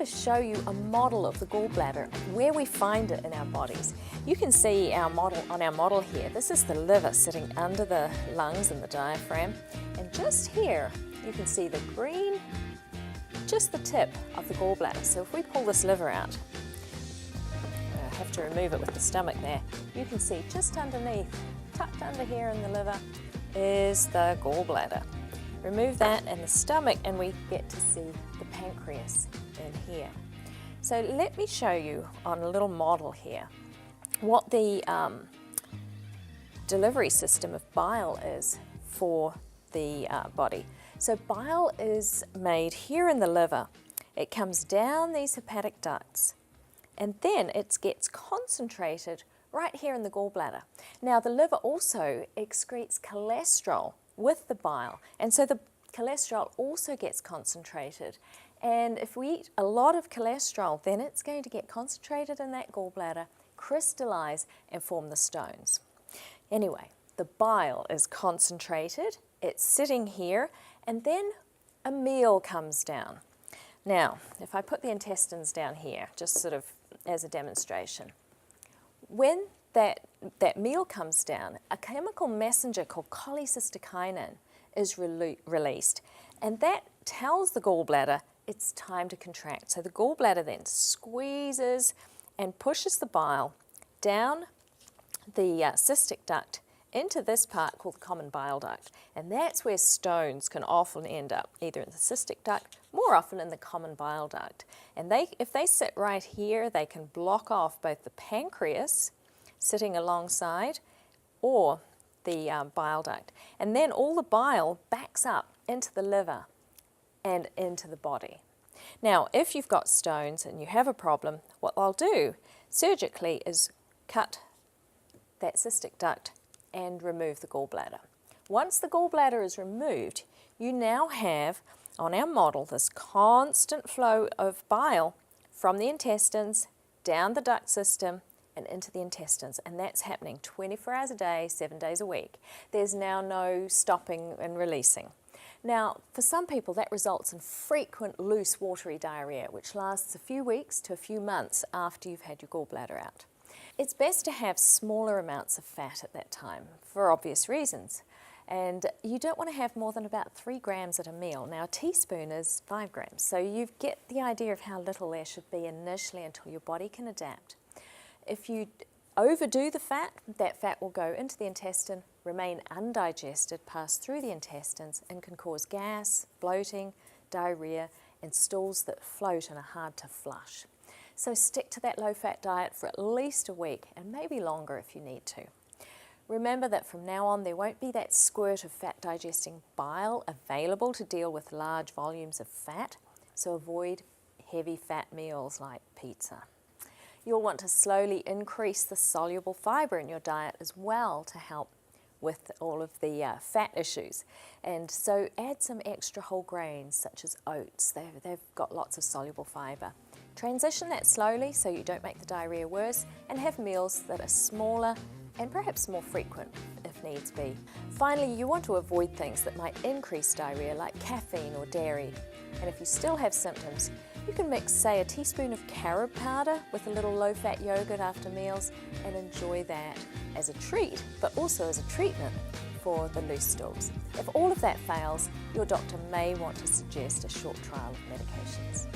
to show you a model of the gallbladder and where we find it in our bodies. You can see our model on our model here. This is the liver sitting under the lungs and the diaphragm, and just here you can see the green, just the tip of the gallbladder. So if we pull this liver out, I have to remove it with the stomach there, you can see just underneath, tucked under here in the liver, is the gallbladder. Remove that and the stomach and we get to see the pancreas in here. So let me show you on a little model here what the delivery system of bile is for the body. So bile is made here in the liver. It comes down these hepatic ducts and then it gets concentrated right here in the gallbladder. Now the liver also excretes cholesterol with the bile, and so the cholesterol also gets concentrated, and if we eat a lot of cholesterol then it's going to get concentrated in that gallbladder, crystallize and form the stones. Anyway, the bile is concentrated, it's sitting here, and then a meal comes down. Now if I put the intestines down here just sort of as a demonstration, when that meal comes down, a chemical messenger called cholecystokinin is released, and that tells the gallbladder it's time to contract. So the gallbladder then squeezes and pushes the bile down the cystic duct into this part called the common bile duct, and that's where stones can often end up, either in the cystic duct, more often in the common bile duct. And if they sit right here, they can block off both the pancreas sitting alongside or the bile duct. And then all the bile backs up into the liver and into the body. Now, if you've got stones and you have a problem, what I'll do surgically is cut that cystic duct and remove the gallbladder. Once the gallbladder is removed, you now have, on our model, this constant flow of bile from the intestines down the duct system and into the intestines, and that's happening 24 hours a day, 7 days a week. There's now no stopping and releasing. Now, for some people that results in frequent loose watery diarrhea, which lasts a few weeks to a few months after you've had your gallbladder out. It's best to have smaller amounts of fat at that time for obvious reasons, and you don't want to have more than about 3 grams at a meal. Now a teaspoon is 5 grams, so you get the idea of how little there should be initially until your body can adapt. If you overdo the fat, that fat will go into the intestine, remain undigested, pass through the intestines, and can cause gas, bloating, diarrhea, and stools that float and are hard to flush. So stick to that low-fat diet for at least a week, and maybe longer if you need to. Remember that from now on there won't be that squirt of fat-digesting bile available to deal with large volumes of fat, so avoid heavy fat meals like pizza. You'll want to slowly increase the soluble fibre in your diet as well to help with all of the fat issues. And so add some extra whole grains such as oats. They've got lots of soluble fibre. Transition that slowly so you don't make the diarrhea worse, and have meals that are smaller and perhaps more frequent if needs be. Finally, you want to avoid things that might increase diarrhea like caffeine or dairy. And if you still have symptoms, you can mix, say, a teaspoon of carob powder with a little low-fat yogurt after meals and enjoy that as a treat, but also as a treatment for the loose stools. If all of that fails, your doctor may want to suggest a short trial of medications.